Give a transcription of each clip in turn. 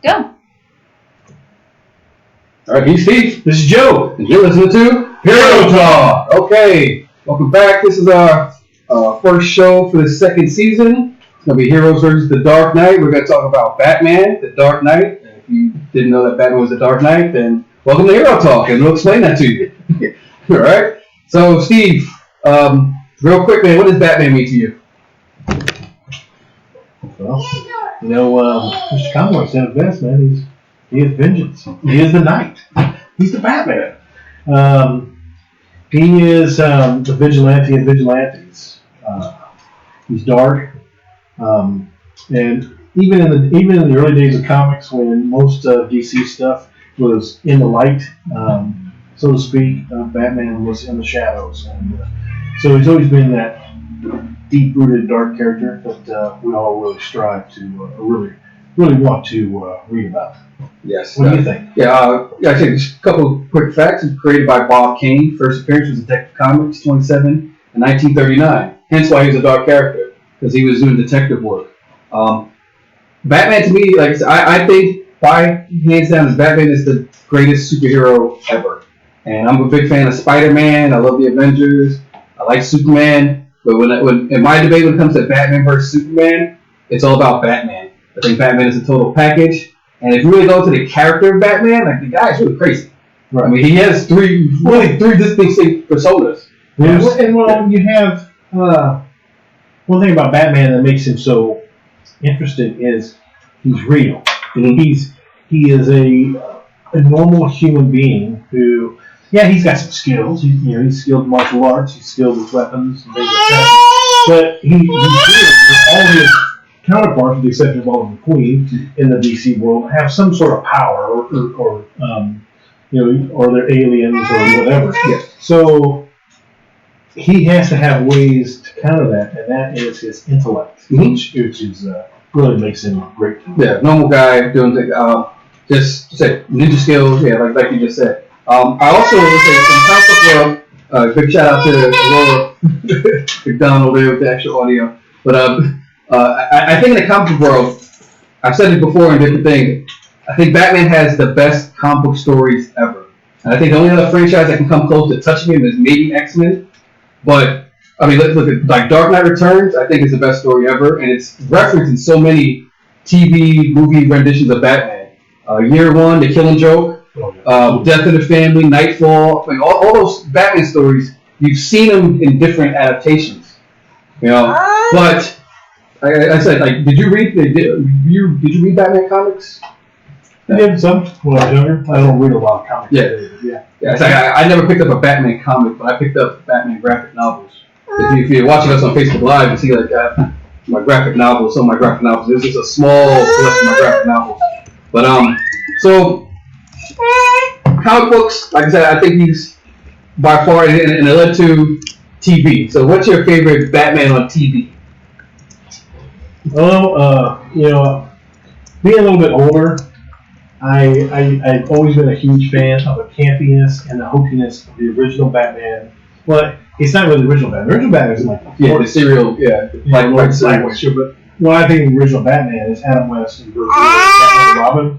Go. All right, he's Steve. This is Joe. And you're listening to Hero Talk. Okay, welcome back. This is our first show for the second season. It's going to be Heroes versus the Dark Knight. We're going to talk about Batman, the Dark Knight. And if you didn't know that Batman was the Dark Knight, then welcome to Hero Talk, and we'll explain that to you. All right. So, Steve, real quick, man, what does Batman mean to you? Well, Mr. Conroy said it best, man. He is vengeance. He is the knight. He's the Batman. He is the vigilante of vigilantes. He's dark, and even in the early days of comics, when most DC stuff was in the light, so to speak, Batman was in the shadows, and so he's always been that deep-rooted dark character that we all really strive to really want to read about. Yes. What do you think? Yeah, actually, just a couple of quick facts. It was created by Bob Kane. First appearance was Detective Comics 27 in 1939. Hence why he was a dark character, because he was doing detective work. Batman, to me, like I think, by hands down, Batman is the greatest superhero ever. And I'm a big fan of Spider-Man. I love the Avengers. I like Superman. But when in my debate when it comes to Batman versus Superman, it's all about Batman. I think Batman is a total package. And if you really go to the character of Batman, like the guy is really crazy. Right. I mean, he has three distinct personas. Yes. And you have one thing about Batman that makes him so interesting is he's real. Mm-hmm. He is a normal human being who, yeah, he's got some skills. He's skilled in martial arts. He's skilled with weapons and things like that. But he's real. All his counterparts, with the exception of Oliver Queen in the DC world, have some sort of power, or they're aliens or whatever. Yeah. So he has to have ways to counter that, and that is his intellect, which is really makes him great. Yeah, normal guy doing things. Just say ninja skills. Yeah, like you just said. I also would say in comic book world. Big shout out to Laura McDonald there with the extra audio. But I think in the comic book world, I've said it before in different things. I think Batman has the best comic book stories ever, and I think the only other franchise that can come close to touching him is maybe X-Men. But I mean, look at like Dark Knight Returns. I think is the best story ever, and it's referenced in so many TV movie renditions of Batman. Year One, The Killing Joke, Death in the Family, Nightfall. I mean, all those Batman stories. You've seen them in different adaptations, But I said, like, did you read Batman comics? I did some when I was younger. I don't read a lot of comics. Yeah. I never picked up a Batman comic, but I picked up Batman graphic novels. If you're watching us on Facebook Live, you see like my graphic novels. Some of my graphic novels. This is a small collection of my graphic novels. But so comic books, like I said, I think he's by far, and it led to TV. So what's your favorite Batman on TV? Well, being a little bit older, I've always been a huge fan of the campiness and the hokiness of the original Batman. Well, it's not really the original Batman. The original Batman is like the serial, like sandwich. But what I think the original Batman is Adam West and Bruce Batman and Robin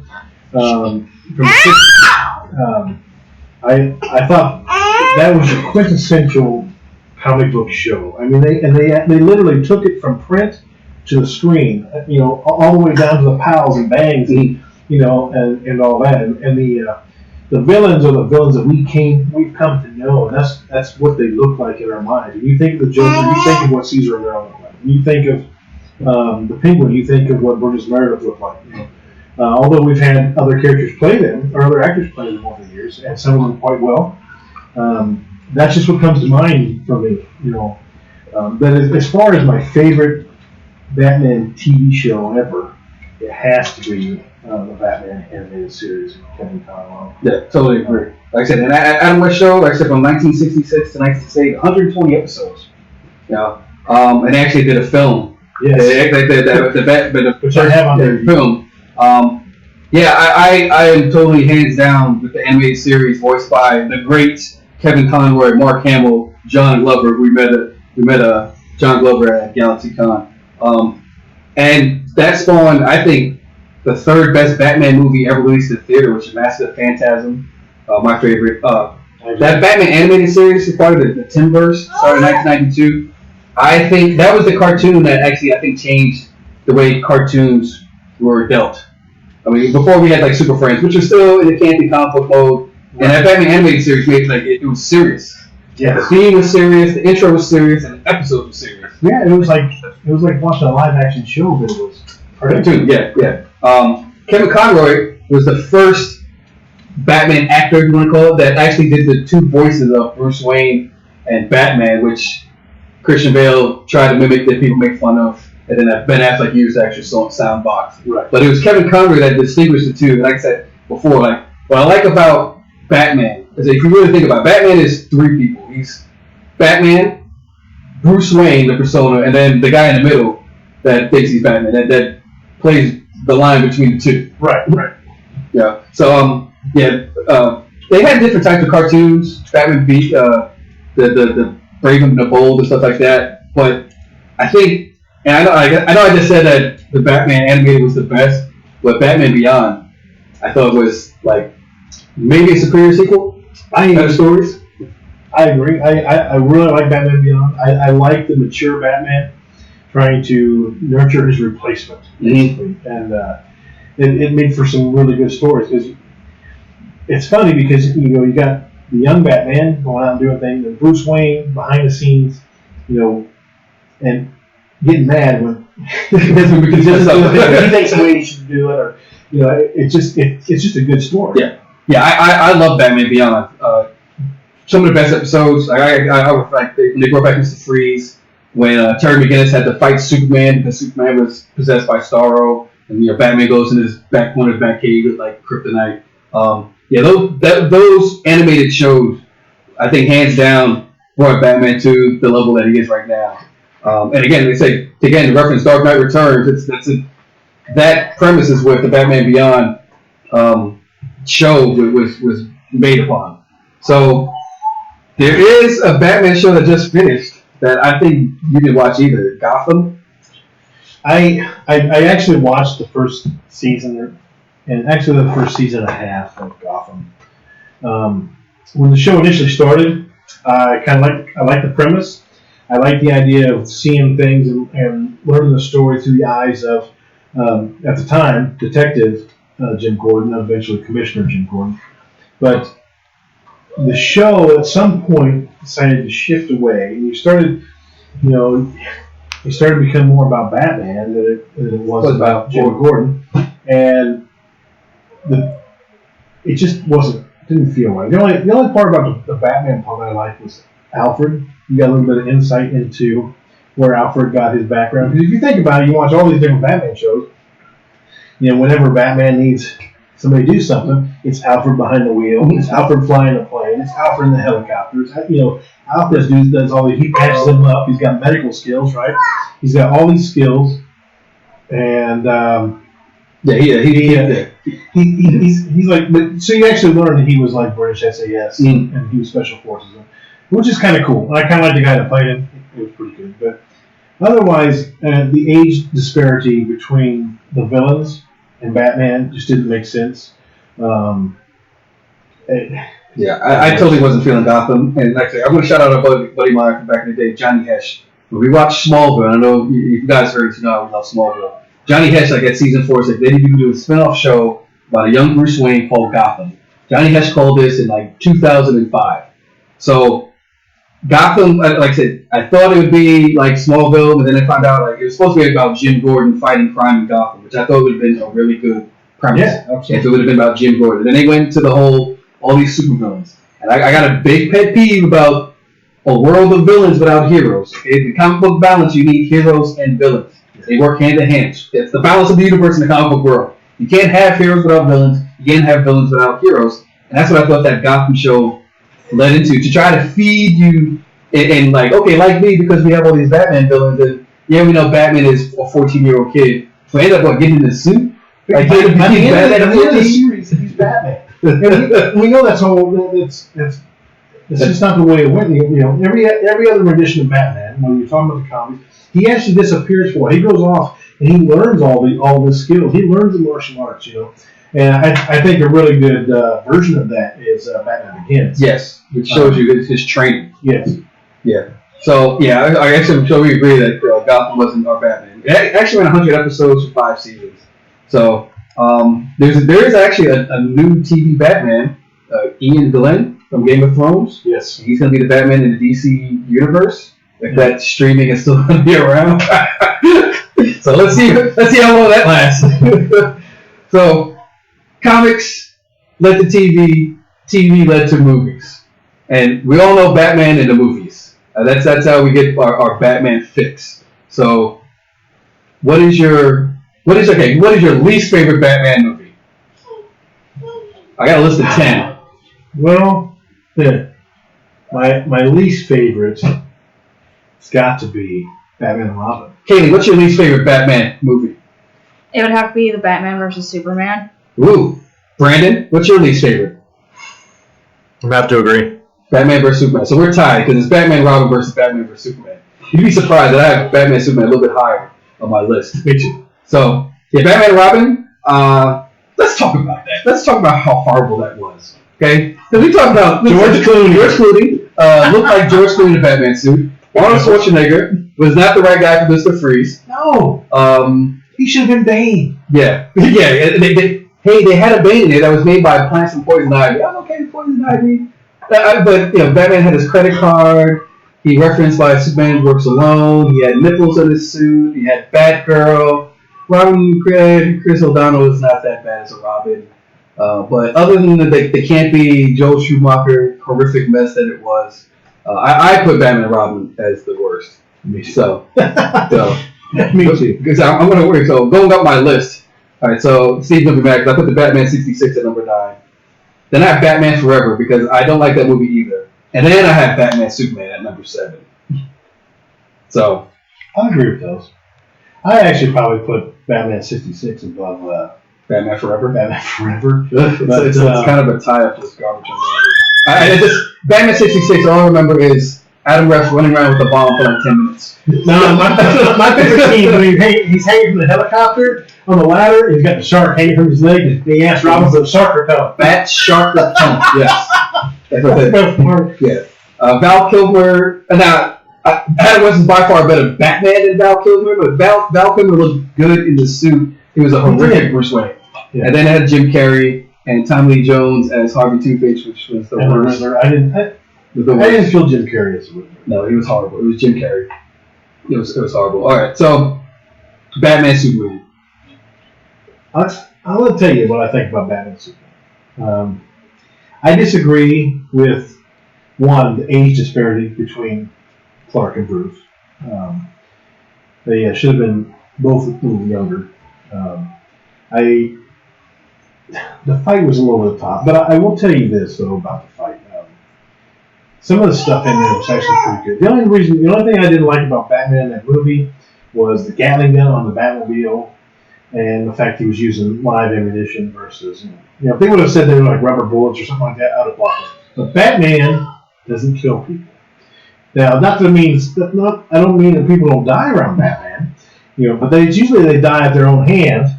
from the 60s. I thought that was a quintessential comic book show. I mean, they literally took it from print to the screen, all the way down to the pals and bangs, and all that, and the villains are the villains that we've come to know, and that's what they look like in our minds. When you think of the Joker, you think of what Caesar Romero looked like. When you think of the Penguin, you think of what Burgess Meredith looked like. Although we've had other characters play them, or other actors play them over the years, and some of them quite well. That's just what comes to mind for me, But as far as my favorite Batman TV show ever, it has to be the Batman animated series with Kevin Conroy. Yeah, totally agree. Like I said, an Adam West show, like I said, from 1966 to 1968, 120 episodes. And they actually did a film. Yes. Which I have on there. Film. I am totally hands down with the animated series voiced by the great Kevin Conroy, Mark Hamill, John Glover. We met John Glover at GalaxyCon. And that spawned, I think, the third best Batman movie ever released in theater, which is Master of Phantasm, my favorite. That Batman animated series is part of the Timverse, started in 1992. I think that was the cartoon that actually I think changed the way cartoons were dealt. I mean, before we had like Super Friends, which was still in the campy comic book mode, and that Batman animated series made it was serious. Yeah. The theme was serious, the intro was serious, and the episode was serious. Yeah, it was like watching a live action show, but it was Cartoon, yeah. Kevin Conroy was the first Batman actor, if you want to call it, that actually did the two voices of Bruce Wayne and Batman, which Christian Bale tried to mimic that people make fun of, and then Ben Affleck used the actual sound box. Right. But it was Kevin Conroy that distinguished the two. Like I said before, like what I like about Batman is that if you really think about it, Batman is three people. He's Batman, Bruce Wayne, the persona, and then the guy in the middle that thinks he's Batman, that plays the line between the two. Right. Yeah. So they had different types of cartoons. Batman beat the Brave and the Bold and stuff like that. But I think, and I know I just said that the Batman animated was the best, but Batman Beyond I thought was like maybe a superior sequel. Better stories. I agree. I really like Batman Beyond. I like the mature Batman trying to nurture his replacement, basically. And it made for some really good stories. Because it's funny because you got the young Batman going out and doing things, and Bruce Wayne behind the scenes, and getting mad when he doesn't do the he thinks the way he should do it, or it's just a good story. Yeah. I love Batman Beyond. Some of the best episodes. I like they brought back Mr. Freeze when Terry McGinnis had to fight Superman because Superman was possessed by Starro, and Batman goes in his one of his back cave with like kryptonite. Those animated shows, I think hands down brought Batman to the level that he is right now. And again, they say to reference Dark Knight Returns. That premise is what the Batman Beyond show was made upon. So there is a Batman show that just finished that I think you didn't watch either. Gotham. I actually watched the first season, and actually the first season and a half of Gotham. When the show initially started, I like the premise. I like the idea of seeing things and learning the story through the eyes of, at the time, Detective Jim Gordon, eventually Commissioner Jim Gordon. But the show at some point decided to shift away, and you started to become more about Batman than it was about Jim Gordon, and it just didn't feel right. The only part about the Batman part that I liked was Alfred. You got a little bit of insight into where Alfred got his background. Because if you think about it, you watch all these different Batman shows. Whenever Batman needs somebody to do something, it's Alfred behind the wheel. It's Alfred flying a plane. It's Alfred in the helicopters. Alfred does all these. He patches them up. He's got medical skills, right? He's got all these skills, and he's like. But so you actually learn that he was like British SAS and he was Special Forces, which is kind of cool. I kind of like the guy that played it. It was pretty good, but otherwise, the age disparity between the villains and Batman just didn't make sense. I totally wasn't feeling Gotham. And actually, I'm going to shout out our buddy Meyer from back in the day, Johnny Hesh. When we watched Smallville, I know you guys heard it, we love Smallville. Johnny Hesh, like at season 4, said they need to do a spin-off show about a young Bruce Wayne called Gotham. Johnny Hesh called this in like 2005. So Gotham, like I said, I thought it would be like Smallville, but then I found out like it was supposed to be about Jim Gordon fighting crime in Gotham, which I thought would have been a really good premise. Yeah, absolutely. If it would have been about Jim Gordon. Then they went to all these supervillains. And I got a big pet peeve about a world of villains without heroes. Okay? The comic book balance, you need heroes and villains. They work hand in hand. It's the balance of the universe in the comic book world. You can't have heroes without villains. You can't have villains without heroes. And that's what I thought that Gotham show led into, to try to feed you and like, okay, like me, because we have all these Batman villains, and yeah, we know Batman is a 14-year-old kid, so I end up getting in the suit. Like, at the end of the series, he's Batman. And we know that's all. That's just not the way it went. Every other rendition of Batman, when you're talking about the comics, he actually disappears for a while. He goes off. and he learns all this skills. He learns the martial arts, And I think a really good version of that is Batman Begins. Yes, which shows you his training. Yes. Yeah. So yeah, I actually am sure we agree that Gotham wasn't our Batman. It actually went 100 episodes for 5 seasons. So there is actually a new TV Batman, Ian Glenn from Game of Thrones. Yes. He's going to be the Batman in the DC universe. If that streaming is still going to be around. So let's see how long that lasts. So comics led to TV led to movies, and we all know Batman in the movies. That's how we get our Batman fix. So what is your least favorite Batman movie? I got a list of 10. Well, my least favorite, it's got to be Batman and Robin. Kaylee, what's your least favorite Batman movie? It would have to be the Batman versus Superman. Ooh. Brandon, what's your least favorite? I have to agree. Batman versus Superman. So we're tied because it's Batman Robin versus Batman versus Superman. You'd be surprised that I have Batman and Superman a little bit higher on my list. Me too. So, yeah, Batman and Robin, let's talk about that. Let's talk about how horrible that was. Okay? Because we talked about George Clooney. Looked like George Clooney in a Batman suit. Arnold Schwarzenegger was not the right guy for Mr. Freeze. No. He should have been Bane. Yeah. Yeah. They had a Bane in there that was made by Plants and Poison Ivy. I'm okay with Poison Ivy. But Batman had his credit card. He referenced like Superman works alone. He had nipples on his suit. He had Batgirl. Robin Chris O'Donnell is not that bad as a Robin. But other than the campy Joel Schumacher horrific mess that it was, I put Batman and Robin as the worst. Me too. So Me too. Because I'm going to worry. So going up my list. All right, so Steve's going to be mad because I put the Batman 66 at number 9. Then I have Batman Forever because I don't like that movie either. And then I have Batman Superman at number 7. So I agree with those. I actually probably put Batman 66 above Batman Forever. Batman Forever. It's kind of a tie-up to this garbage. Batman 66, all I remember is Adam West running around with a bomb for like 10 minutes. No, my favorite scene when he's hanging from the helicopter on the ladder, and he's got the shark hanging from his leg, and he asks Robin for the shark repellent. Bat shark repellent, yes. That's what it is. Yeah. Val Kilmer, now, Adam West is by far a better Batman than Val Kilmer, but Val Kilmer looked good in the suit. He was a horrific Bruce Wayne. Yeah. And then I had Jim Carrey and Tommy Lee Jones as Harvey Two-Face, which was the worst. I didn't feel Jim Carrey as a Wizard. No, he was horrible. It was Jim Carrey. It was horrible. All right, so Batman Superman. I'll tell you what I think about Batman Superman. I disagree with the age disparity between Clark and Bruce. They should have been both a little younger. The fight was a little over the top, but I will tell you this though about the fight. Some of the stuff in there was actually pretty good. The only thing I didn't like about Batman in that movie was the Gatling gun on the Batmobile, and the fact he was using live ammunition versus, if they would have said they were like rubber bullets or something like that, I would have blocked it. But Batman doesn't kill people. Now, I don't mean that people don't die around Batman, but usually they die at their own hand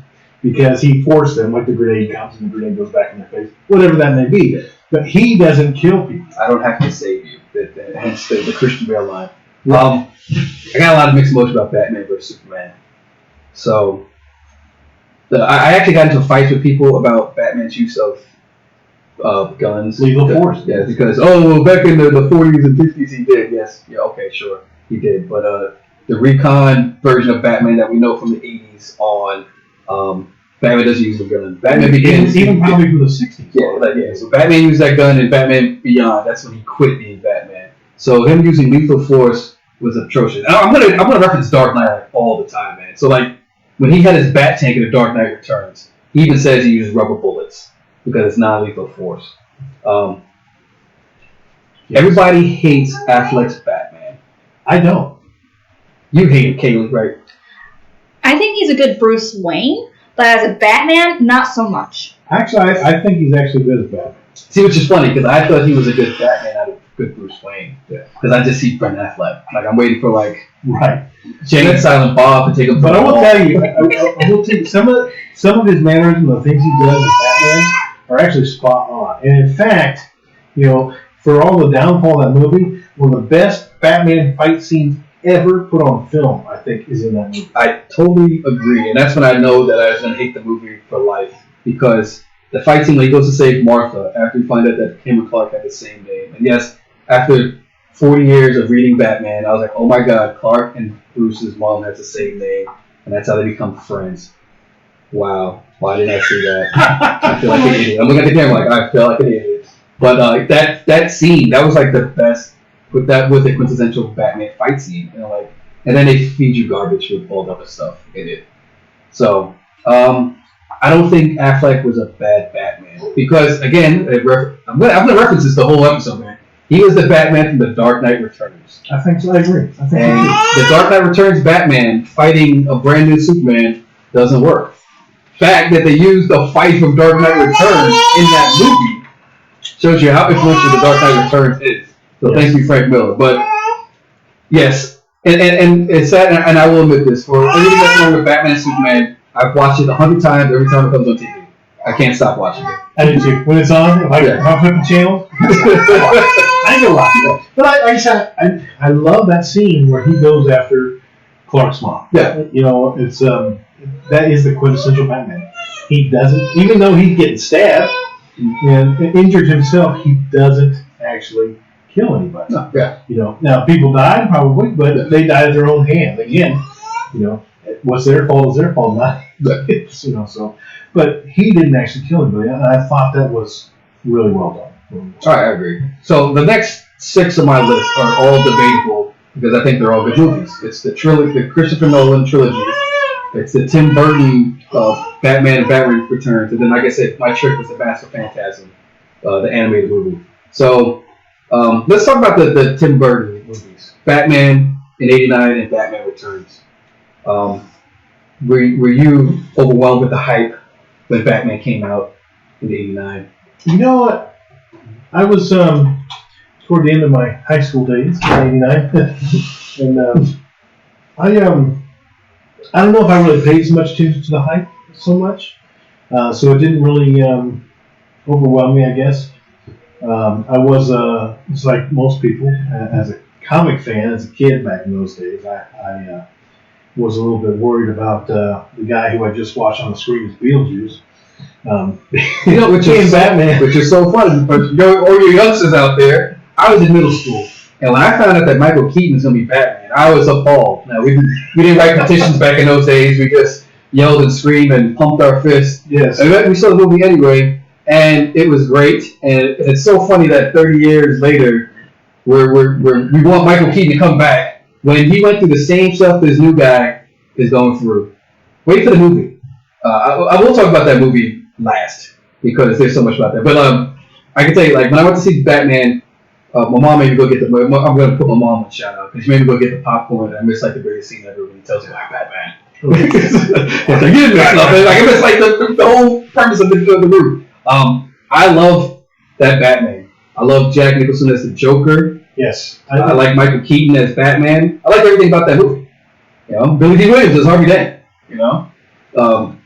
because he forced them, like the grenade comes and the grenade goes back in their face, whatever that may be. But he doesn't kill people. I don't have to save you. Hence the Christian Bale line. I got a lot of mixed emotions about Batman versus Superman. So, I actually got into fights with people about Batman's use of guns. Lethal force. Yeah, because, back in the 40s and 50s he did. Yes. Yeah, okay, sure. He did. But the recon version of Batman that we know from the 80s on, Batman doesn't use the gun. Batman Begins. Even probably from the 60s. Yeah. So Batman used that gun in Batman Beyond. That's when he quit being Batman. So him using lethal force was atrocious. I'm gonna reference Dark Knight all the time, man. So when he had his bat tank in The Dark Knight Returns, he even says he uses rubber bullets because it's non-lethal force. Everybody hates Affleck's Batman. I don't. You hate Kaylee, right? I think he's a good Bruce Wayne, but as a Batman, not so much. Actually, I think he's actually good as Batman. See, which is funny because I thought he was a good Batman out of good Bruce Wayne. Because I just see Ben Affleck. Like I'm waiting for like Right. Jay and Silent Bob to take him. But I will tell you, I will tell you, some of his mannerisms, the things he does as Batman, are actually spot on. And in fact, for all the downfall of that movie, one of the best Batman fight scenes ever put on film, I think, is in that movie. I totally agree, and that's when I know that I was going to hate the movie for life, because the fight scene when he goes to save Martha after we find out that him and Clark had the same name. And yes, after 40 years of reading Batman, I was like, oh my god, Clark and Bruce's mom has the same name, and that's how they become friends. Wow, why didn't I see that? I feel like an idiot. I'm looking at the camera like, I feel like an idiot. But that scene, that was like the best. That was the quintessential Batman fight scene, and then they feed you garbage with all the other stuff in it. So I don't think Affleck was a bad Batman because, again, I'm going to reference this the whole episode, man. He was the Batman from The Dark Knight Returns. I think so. I agree. The Dark Knight Returns Batman fighting a brand new Superman doesn't work. The fact that they used the fight from Dark Knight Returns in that movie shows you how influential The Dark Knight Returns is. So thank you, Frank Miller. But yes, and it's sad, and I will admit this: for everything that's wrong with Batman and Superman, I've watched it 100 times every time it comes on TV. I can't stop watching it. I do too. When it's on, if I flip the channel, I go watch it. But I love that scene where he goes after Clark's mom. Yeah. It's that is the quintessential Batman. He doesn't, even though he's getting stabbed and injured himself, he doesn't actually kill anybody. No, yeah. Now people died probably, but they died at their own hand. Again, what's their fault is their fault, not so. But he didn't actually kill anybody, and I thought that was really well done. All right, I agree. So the next 6 on my list are all debatable because I think they're all good movies. It's the Christopher Nolan trilogy. It's the Tim Burton Batman and Batman Returns, and then, like I said, my trick was the Mask of Phantasm, the animated movie. So let's talk about the Tim Burton movies, Batman in '89 and Batman Returns. Were you overwhelmed with the hype when Batman came out in '89? You know what? I was toward the end of my high school days in '89, and I don't know if I really paid so much attention to the hype so much, so it didn't really overwhelm me, I guess. I was, just like most people, as a comic fan, as a kid back in those days, I was a little bit worried about the guy who I just watched on the screen as Beetlejuice. Which is so funny. But your youngsters out there, I was in middle school, and when I found out that Michael Keaton was going to be Batman, I was appalled. Now we didn't write petitions back in those days. We just yelled and screamed and pumped our fists. Yes. And we saw the movie anyway, and it was great. And it's so funny that 30 years later, we want Michael Keaton to come back when he went through the same stuff this new guy is going through. Wait for the movie. I will talk about that movie last because there's so much about that. But I can tell you, like when I went to see Batman, my mom made me go get I'm going to put my mom on shout out because she made me go get the popcorn. And I missed like the greatest scene ever when he tells you like Batman. It's like you didn't miss nothing. Like I missed like the whole premise of the movie. I love that Batman. I love Jack Nicholson as the Joker. Yes. I like Michael Keaton as Batman. I like everything about that movie. Billy D. Williams as Harvey Dent.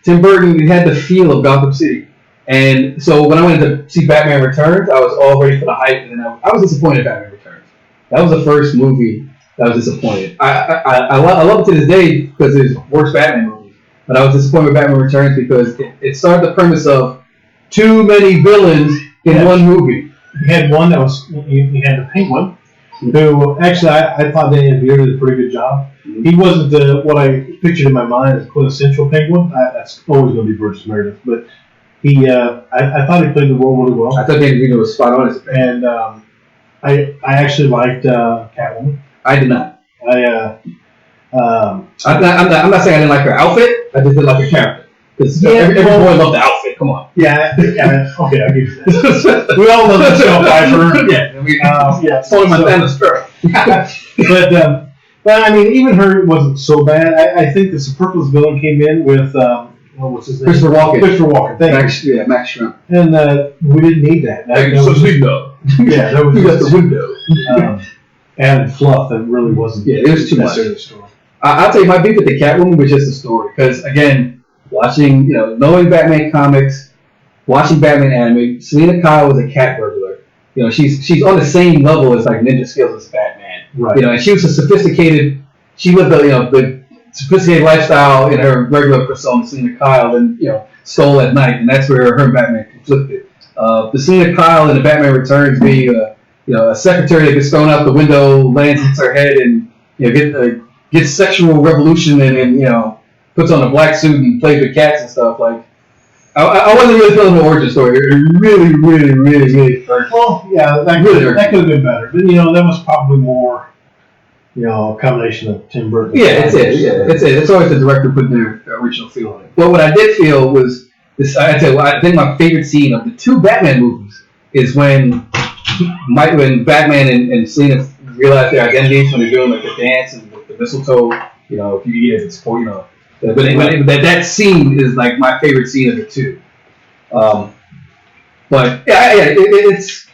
Tim Burton, he had the feel of Gotham City. And so when I went to see Batman Returns, I was all ready for the hype, and then I was disappointed in Batman Returns. That was the first movie that I was disappointed. I love it to this day because it's worst Batman movies. But I was disappointed with Batman Returns because it started the premise of too many villains in one movie. You had one that was, you had the Penguin, who actually I thought Danny DeVito did a pretty good job. He wasn't what I pictured in my mind as quintessential Penguin. That's always going to be Burgess Meredith, but I thought he played the role really well. I thought Danny DeVito was spot on as a Penguin. And I actually liked Catwoman. I did not. I'm not saying I didn't like her outfit. I just didn't like her character. Because every boy loved the outfit. Come on. Yeah. Okay, I'll give you that. We all love Michelle Pfeiffer. Yeah. Totally Montana's girl. But I mean, even her wasn't so bad. I think the superfluous villain came in with what's his name? Christopher Walken. Thank you. Max Shrimp. And we didn't need that. Yeah, that was he got just the window. added fluff that really wasn't. Yeah, it was too much. necessarily the story. I'll tell you, my beef with the Catwoman was just the story. Because again, watching, knowing Batman comics, watching Batman anime, Selena Kyle was a cat burglar. She's on the same level as like Ninja Skills as Batman. Right. And she was a sophisticated. She lived the sophisticated lifestyle in her regular persona, Selena Kyle, and stole at night, and that's where her and Batman conflicted. The Selena Kyle in the Batman Returns being a secretary that gets thrown out the window, lands hits her head, and gets sexual revolution and puts on a black suit and plays with cats and stuff. Like I wasn't really feeling the origin story. It really, really, really, really hurt. Well, yeah, that could have been better. But that was probably more, a combination of Tim Burton. Yeah, it's it. Yeah, it's it. It's always the director putting their original feel on it. But what I did feel was this. I think my favorite scene of the two Batman movies is when Batman and Selena realize their identities when they're doing like the dance and the mistletoe. If you eat it, it's for But that scene is like my favorite scene of the two. But it's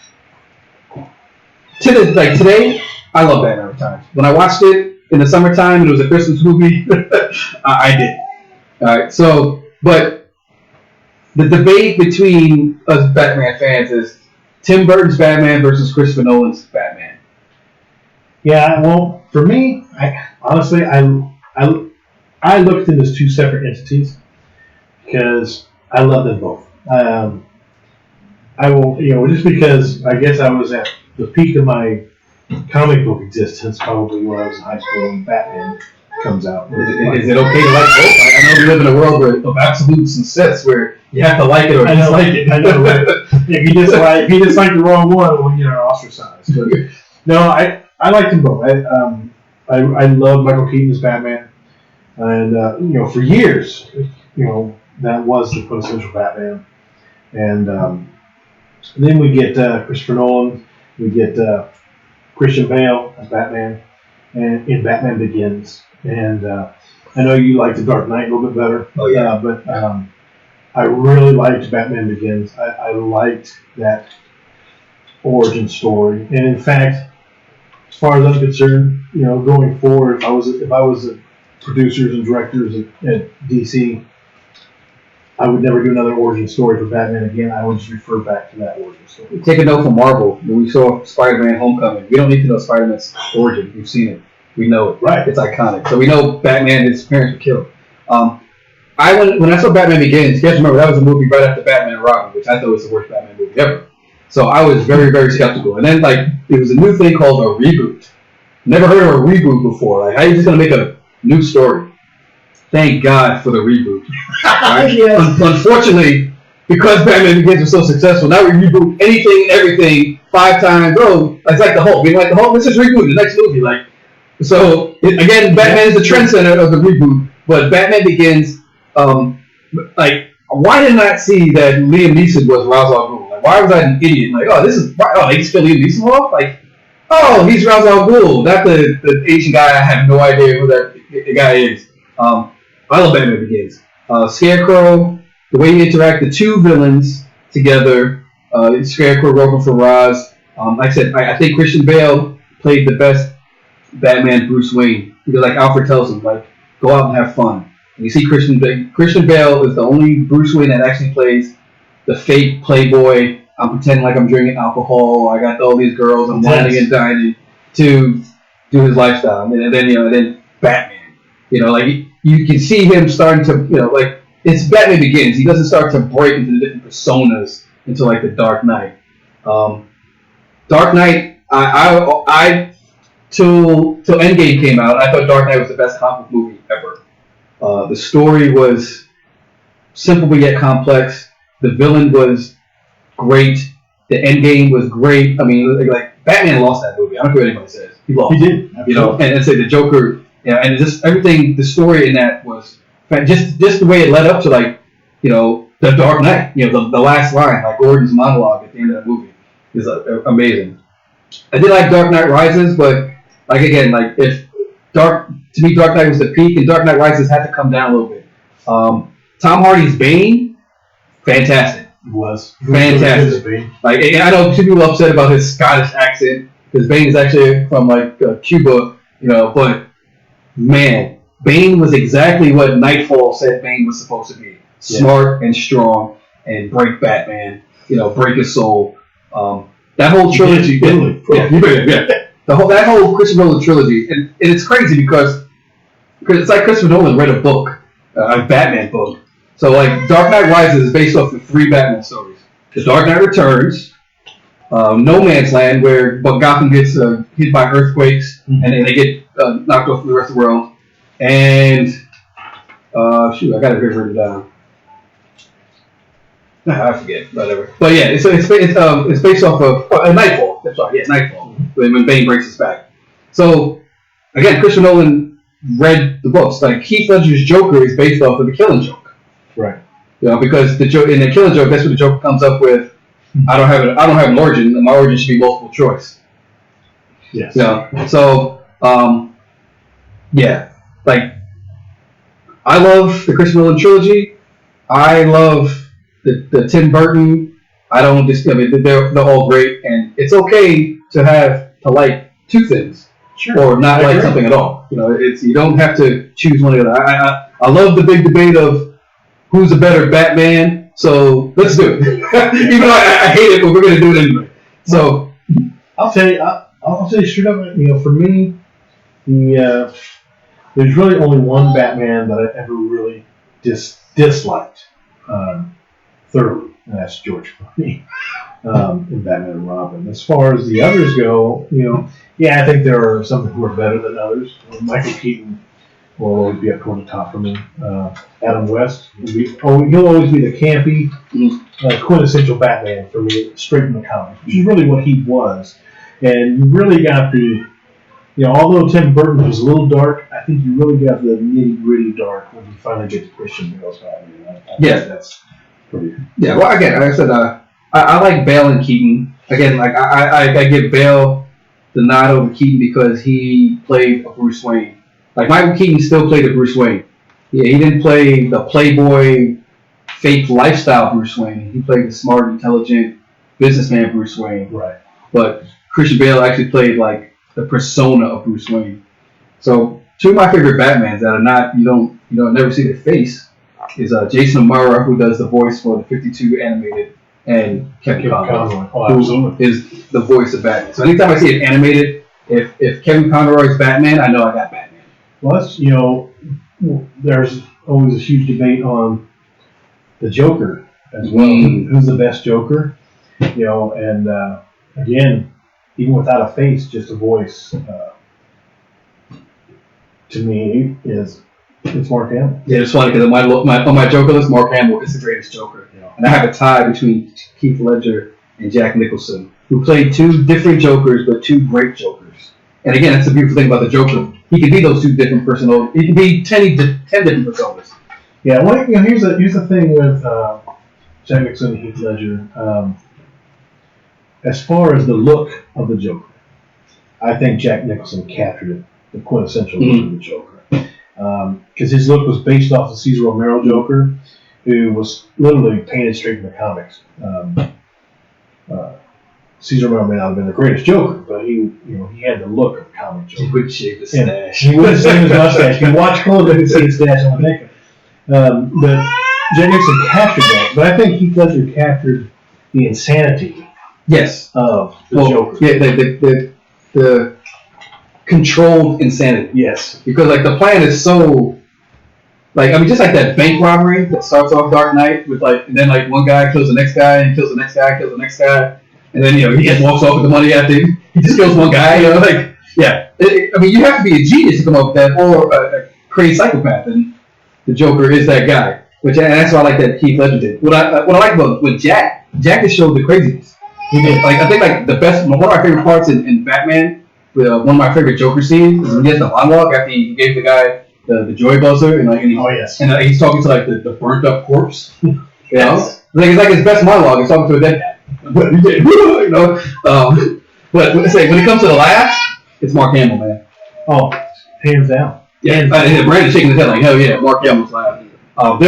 today. I love Batman Returns. When I watched it in the summertime and it was a Christmas movie, I did. All right. So, but the debate between us Batman fans is Tim Burton's Batman versus Christopher Nolan's Batman. Yeah. Well, for me, honestly, I looked at them as two separate entities because I love them both. I will, just because I guess I was at the peak of my comic book existence, probably when I was in high school when Batman comes out. Is it okay to like both? I know we live in a world of absolutes and sets where you have to like it or dislike it. I know, right? If you dislike the wrong one, well, you're ostracized. But no, I liked them both. I love Michael Keaton's Batman. And, for years, that was the quintessential Batman. And then we get Christopher Nolan, we get Christian Bale as Batman, and in Batman Begins. And I know you like The Dark Knight a little bit better. Oh, yeah. But I really liked Batman Begins. I liked that origin story. And in fact, as far as I'm concerned, going forward, if I was the producers and directors at DC, I would never do another origin story for Batman again. I would just refer back to that origin story. Take a note from Marvel. When we saw Spider-Man Homecoming, we don't need to know Spider-Man's origin. We've seen it. We know it. Right. It's iconic. So we know Batman, his parents were killed. When I saw Batman Begins, you have to remember that was a movie right after Batman and Robin, which I thought was the worst Batman movie ever. So I was very, very skeptical. And then it was a new thing called a reboot. Never heard of a reboot before. Like, how are you just gonna make a new story? Thank God for the reboot. Right? Yes. Unfortunately, because Batman Begins was so successful, now we reboot anything and everything 5 times. Oh, it's like the Hulk. We like the Hulk. Let's just reboot the next movie. Again, Batman is the trendsetter of the reboot. But Batman Begins, why didn't I see that Liam Neeson was Ra's al Ghul? Like, why was I an idiot? They just killed Liam Neeson off? He's Ra's al Ghul, not the Asian guy. I have no idea who the guy is. I love Batman Begins. Scarecrow, the way you interact, the two villains together, Scarecrow working for Ra's. Like I said, I think Christian Bale played the best Batman Bruce Wayne. Because like Alfred tells him, go out and have fun. And you see Christian Bale is the only Bruce Wayne that actually plays the fake playboy. I'm pretending like I'm drinking alcohol. I got all these girls. I'm whining and dining to do his lifestyle. And then Batman. You can see him starting to, it's Batman Begins. He doesn't start to break into the different personas until the Dark Knight. Dark Knight, I till Endgame came out, I thought Dark Knight was the best comic book movie ever. The story was simple but yet complex. The villain was great. The Endgame was great. I mean, Batman lost that movie. I don't care what anybody says. He lost. He did. And say the Joker. Yeah, and just everything. The story in that was just the way it led up to the Dark Knight. The last line, Gordon's monologue at the end of the movie, is amazing. I did like Dark Knight Rises, but if Dark Knight was the peak, and Dark Knight Rises had to come down a little bit. Tom Hardy's Bane, fantastic. It was Fantastic. Like, and I know people are upset about his Scottish accent because Bane is actually from like Cuba, but man, Bane was exactly what Nightfall said Bane was supposed to be: smart and strong and break Batman, break his soul. That whole trilogy, that whole Christopher Nolan trilogy, and it's crazy because it's like Christopher Nolan read a book, a Batman book. So like Dark Knight Rises is based off of 3 Batman stories: The Dark Knight Returns, No Man's Land, where Gotham gets hit by earthquakes and then they get knocked off from the rest of the world, and I got it here written down. I forget, whatever. But yeah, it's based off of Nightfall. That's right, Nightfall. When Bane breaks his back. So again, Christopher Nolan read the books. Like Heath Ledger's Joker is based off of the Killing Joke. Right. Because in the Killing Joke, that's what the Joker comes up with. I don't have an origin, and my origin should be multiple choice. Yes. So like I love the Christopher Nolan trilogy. I love the Tim Burton. They're all great, and it's okay to like 2 things, or not like something at all. You don't have to choose one or the other. I love the big debate of who's a better Batman. So let's do it. Even though I hate it, but we're gonna do it anyway. So I'll tell you straight up. For me, there's really only one Batman that I ever really disliked thoroughly, and that's George Clooney in Batman and Robin. As far as the others go, I think there are some who are better than others. Michael Keaton will always be up toward the top for me. Adam West, he'll always be the campy, quintessential Batman for me, straight from the comics, which is really what he was. And you really got although Tim Burton was a little dark, I think you really got the nitty-gritty dark when you finally get to Christian Bale's Batman. I think that's pretty. Yeah, well, again, like I said, I like Bale and Keaton. Again, like I give Bale the nod over Keaton because he played a Bruce Wayne. Like Michael Keaton still played a Bruce Wayne. Yeah, he didn't play the playboy, fake lifestyle Bruce Wayne. He played the smart, intelligent businessman Bruce Wayne. Right. But Christian Bale actually played like the persona of Bruce Wayne. So 2 of my favorite Batmans that are not you don't never see their face is Jason Momoa, who does the voice for the 52 animated, and Kevin Conroy, who is the voice of Batman. So anytime I see it animated, if Kevin Conroy is Batman, I know I got Batman. Well, that's, there's always a huge debate on the Joker as well. Who's the best Joker? And again, even without a face, just a voice, to me, it's Mark Hamill. Yeah, it's funny because on my Joker list, Mark Hamill is the greatest Joker. Yeah. And I have a tie between Heath Ledger and Jack Nicholson, who played 2 different Jokers, but 2 great Jokers. And again, that's the beautiful thing about the Joker. He can be those 2 different personalities. He can be 10 different personas. Yeah, well, here's the thing with Jack Nicholson and Heath Ledger. As far as the look of the Joker, I think Jack Nicholson captured it, the quintessential look of the Joker. Because his look was based off the Cesar Romero Joker, who was literally painted straight from the comics. Cesar Romero may not have been the greatest Joker, but he had the look of a comic Joker. He would shave his stash. He would shave his mustache. You watch close, you can see his stash on the makeup. But Jack Nicholson captured that. But I think Heath Ledger captured the insanity. Yes. Of the Joker. Yeah, the controlled insanity. Yes. Because like the plan is so, just like that bank robbery that starts off Dark Knight with and then one guy kills the next guy and kills the next guy, kills the next guy, and then he just walks off with the money after he just kills one guy. You have to be a genius to come up with that, or a crazy psychopath, and the Joker is that guy. And that's why I like that Heath Ledger did. What I like about with Jack just showed the craziness. He did. I think one of my favorite parts in Batman, one of my favorite Joker scenes is when he has the monologue after he gave the guy the joy buzzer and he's talking to the burnt up corpse. Yes. It's like his best monologue. He's talking to a dead guy. But when it comes to the laugh, it's Mark Hamill, man. Oh, hands down. Yeah, Brandon's shaking his head like hell yeah, Mark Hamill's laughing. Mark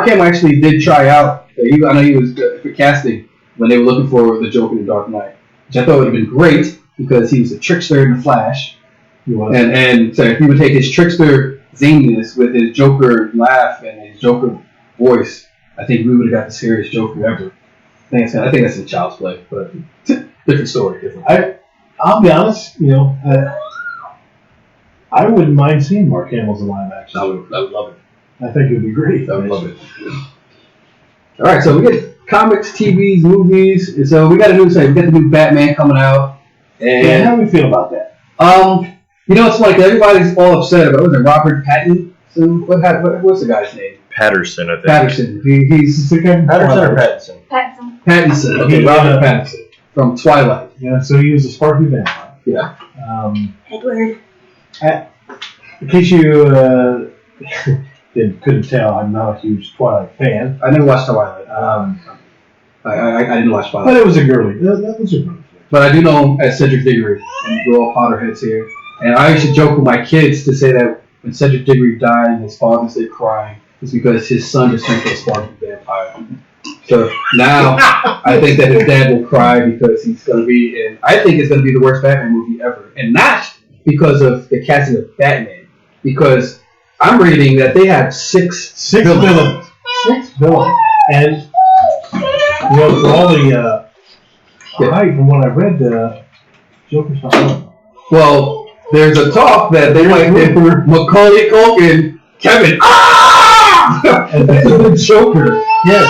Hamill actually did try out I know he was for casting when they were looking for the Joker in the Dark Knight, which I thought would have been great because he was a trickster in the Flash. He was. And so if he would take his trickster zaniness with his Joker laugh and his Joker voice, I think we would have got the scariest Joker ever. I think that's a child's play, but different story. I'll be honest, I wouldn't mind seeing Mark Hamill's in live action. I would love it. I think it would be great. I would love it. All right, so we get comics, TVs, movies. So we got a new thing. We got the new Batman coming out. And how do we feel about that? It's like everybody's all upset about. Was it Robert Pattinson? What's the guy's name? Patterson, I think. Patterson. He's Patterson or Pattinson? Pattinson. Okay, Robert Pattinson from Twilight. Yeah, so he was a sparky vampire. Yeah. Edward. In case you couldn't tell, I'm not a huge Twilight fan. I never watched Twilight. I didn't watch Twilight. But it was a girly. That was a girly. But I do know him as Cedric Diggory, and we're all Potterheads here. And I used to joke with my kids to say that when Cedric Diggory died and his father started crying, it's because his son just turned into a sparky vampire. So now I think that his dad will cry because he's going to be in. I think it's going to be the worst Batman movie ever, and not because of the casting of Batman. Because I'm reading that they have six villains. 6 villains, and for all the hype from what I read, Joker's not one. Well, there's a talk that they might get Macaulay Culkin, Kevin, and the Joker. Yes,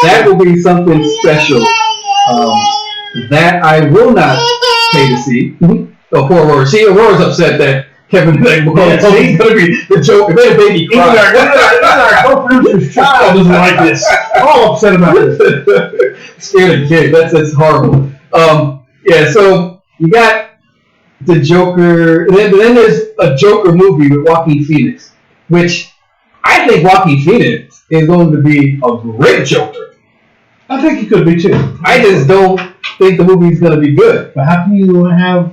that will be something special. That I will not pay to see. Oh, poor Aurora. See, Aurora's upset that Kevin Macaulay Culkin's going to be the Joker. They a baby cry. Our co-producer's child doesn't like this. All upset about this. Scared of kid. That's horrible. So you got the Joker. Then there's a Joker movie with Joaquin Phoenix, which I think Joaquin Phoenix is going to be a great Joker. I think he could be too. I just don't think the movie's going to be good. But how can you have?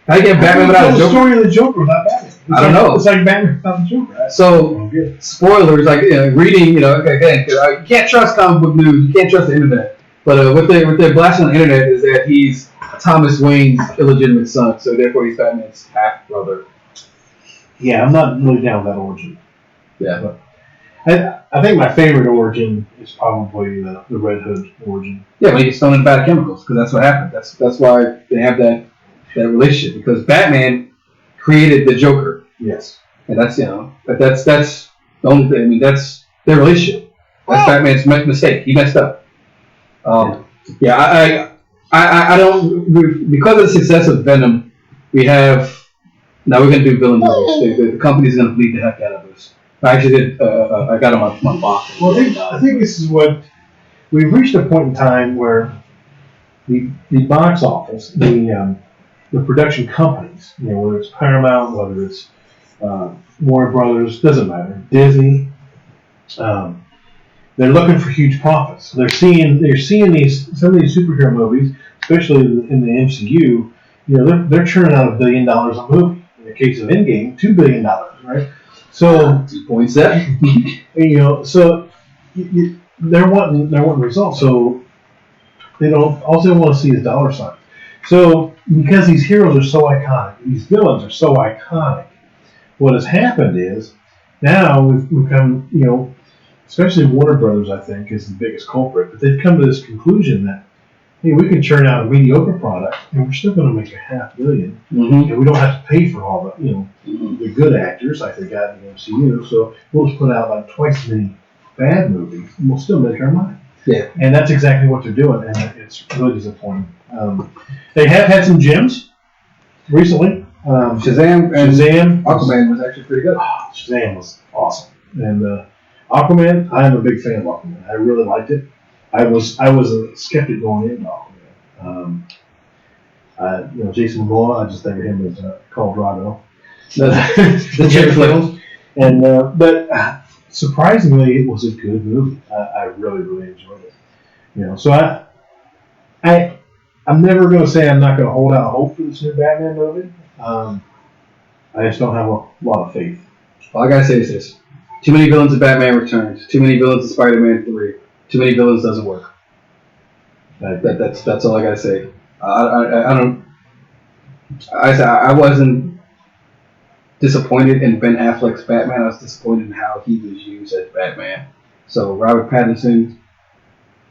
I get Batman without a Joker. The story of the Joker without Batman. I don't know. It's like Batman without the Joker. So spoilers, reading, again, you can't trust comic book news. You can't trust the internet. But what they're blasting on the internet is that he's Thomas Wayne's illegitimate son, so therefore he's Batman's half brother. Yeah, I'm not really down with that origin. Yeah, but I think my favorite origin is probably the Red Hood origin. Yeah, but he gets thrown in bad chemicals because that's what happened. That's why they have that relationship, because Batman created the Joker. Yes, and that's that's the only thing. I mean, that's their relationship. That's Batman's mistake. He messed up. I don't, because of the success of Venom, now we're going to do villain movies. The company's going to bleed the heck out of us. I actually did, I got them on my box. Well, I think this is what, we've reached a point in time where the box office, the production companies, whether it's Paramount, whether it's Warner Brothers, doesn't matter, Disney, they're looking for huge profits. They're seeing some of these superhero movies, especially in the MCU. They're churning out $1 billion a movie. In the case of Endgame, $2 billion, right? So 2.7. So they're wanting results. So they don't. All they want to see is dollar signs. So because these heroes are so iconic, these villains are so iconic, what has happened is now we've come, especially Warner Brothers, I think, is the biggest culprit. But they've come to this conclusion that, hey, we can churn out a mediocre product, and we're still going to make $500 million, and we don't have to pay for all the, the good actors like they got in the MCU. So we'll just put out like twice as many bad movies, and we'll still make our money. Yeah, and that's exactly what they're doing, and it's really disappointing. They have had some gems recently. Shazam, Aquaman was actually pretty good. Shazam was awesome, and Aquaman, I am a big fan of Aquaman. I really liked it. I was a skeptic going into Aquaman. Jason Momoa, I just think of him as Khal Drogo. The James films. And but surprisingly, it was a good movie. I really, really enjoyed it. So I'm never going to say I'm not going to hold out hope for this new Batman movie. I just don't have a lot of faith. All I gotta say is this: Too many villains in Batman Returns. Too many villains in Spider-Man 3. Too many villains doesn't work. That's all I gotta say. I wasn't disappointed in Ben Affleck's Batman. I was disappointed in how he was used as Batman. So Robert Pattinson,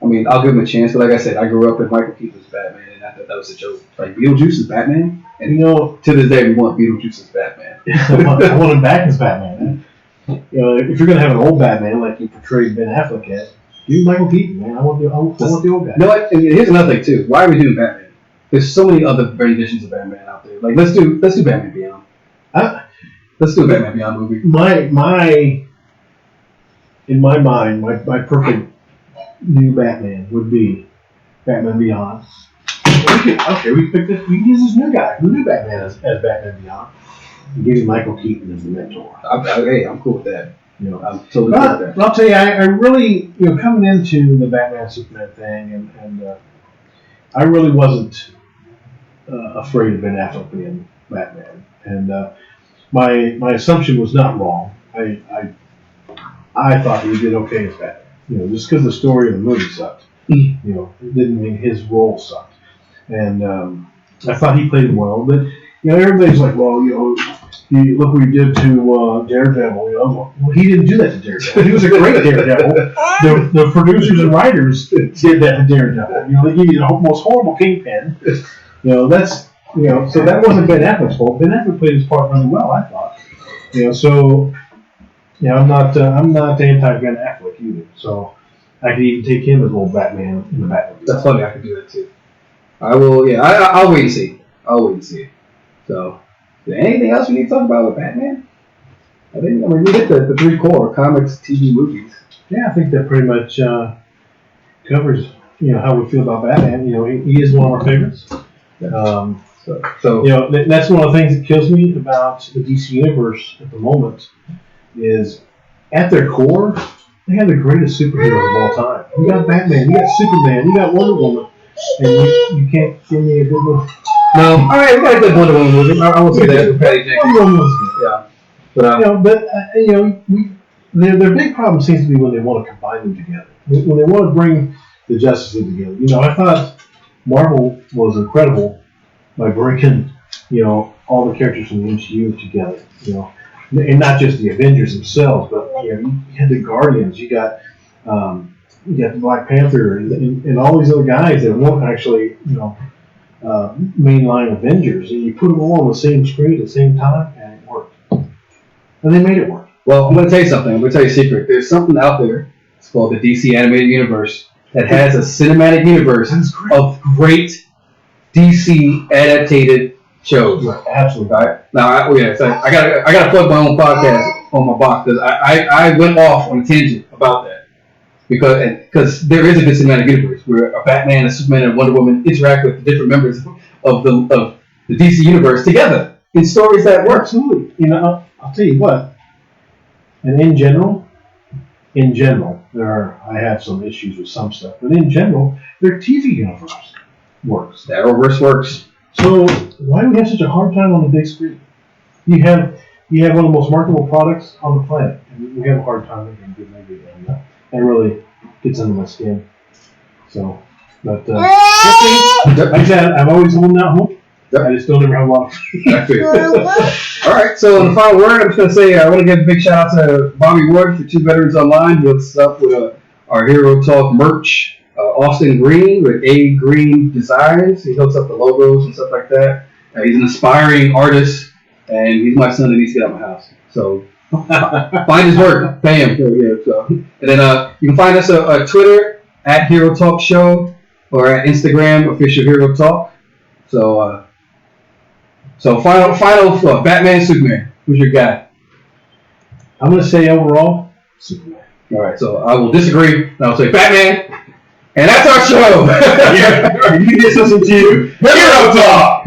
I mean, I'll give him a chance. But like I said, I grew up in Michael Keaton's Batman, and I thought that was a joke. Like Beetlejuice is Batman, and to this day we want Beetlejuice as Batman. I want him back as Batman. Man. If you're gonna have an old Batman like you portrayed Ben Affleck as, do Michael Keaton, man. I want the old guy. No, and here's another thing too. Why are we doing Batman? There's so many other renditions of Batman out there. Like let's do Batman Beyond. Let's do a Batman Beyond movie. In my mind, my perfect new Batman would be Batman Beyond. We pick this. We use this new guy, the new Batman as Batman Beyond, and give him Michael Keaton as the mentor. I'm cool with that. I'm totally cool with that. I'll tell you, I really, coming into the Batman Superman thing, and I really wasn't afraid of Ben Affleck being Batman, and my assumption was not wrong. I thought he did okay as Batman. Just because the story of the movie sucked, it didn't mean his role sucked, and I thought he played it well. But everybody's like, well, look what he did to Daredevil. Well, he didn't do that to Daredevil. He was a great Daredevil. The producers and writers did that to Daredevil. They give you the most horrible Kingpin. That's so that wasn't Ben Affleck's fault. Ben Affleck played his part really well, I thought. I'm not anti-Ben Affleck either. So I could even take him as old Batman in the Batman. That's funny. I could do that too. I will. Yeah, I'll wait and see. So, is there anything else we need to talk about with Batman? We hit the three core comics, TV, movies. Yeah, I think that pretty much covers how we feel about Batman. He is one of our favorites. So that's one of the things that kills me about the DC universe at the moment is at their core they have the greatest superheroes of all time. You got Batman, you got Superman, you got Wonder Woman, and you can't give me a good one. No, all right, we got a good Wonder Woman movie. I won't say that. Patty Jenkins. Wonder Woman was good. Yeah, their big problem seems to be when they want to combine them together. When they want to bring the Justice League together. I thought Marvel was incredible by bringing, all the characters from the MCU together, and not just the Avengers themselves, but you had the Guardians, you got the Black Panther, and all these other guys that weren't actually, mainline Avengers, and you put them all on the same screen at the same time, and it worked. And they made it work. Well, I'm going to tell you something. I'm going to tell you a secret. There's something out there. It's called the DC Animated Universe that has a cinematic universe of great DC adapted shows. Right, absolutely. Right? Now, I got to plug my own podcast on my box because I went off on a tangent about that because there is a good cinematic universe where a Batman, a Superman, and Wonder Woman interact with the different members of the DC universe together in stories that work. Absolutely. I'll tell you what. And in general, I have some issues with some stuff, but in general, their TV universe works. That universe works. So why do we have such a hard time on the big screen? You have one of the most marketable products on the planet, and we have a hard time making a good movie, and that really gets under my skin. So, but like I said, I'm always holding out hope. Yep. I just don't ever have a lot of All right, so in the final word, I'm just going to say I want to give a big shout out to Bobby Ward for Two Veterans Online. He hooks us up with our Hero Talk merch. Austin Green with A Green Designs. He hooks up the logos and stuff like that. He's an aspiring artist, and he's my son that needs to get out of my house. So find his work, pay him. And then you can find us on Twitter at Hero Talk Show or at Instagram official Hero Talk. So final Batman, Superman. Who's your guy? I'm going to say overall, Superman. All right, so I will disagree, and I'll say Batman, and that's our show. You just listen to Hero Talk.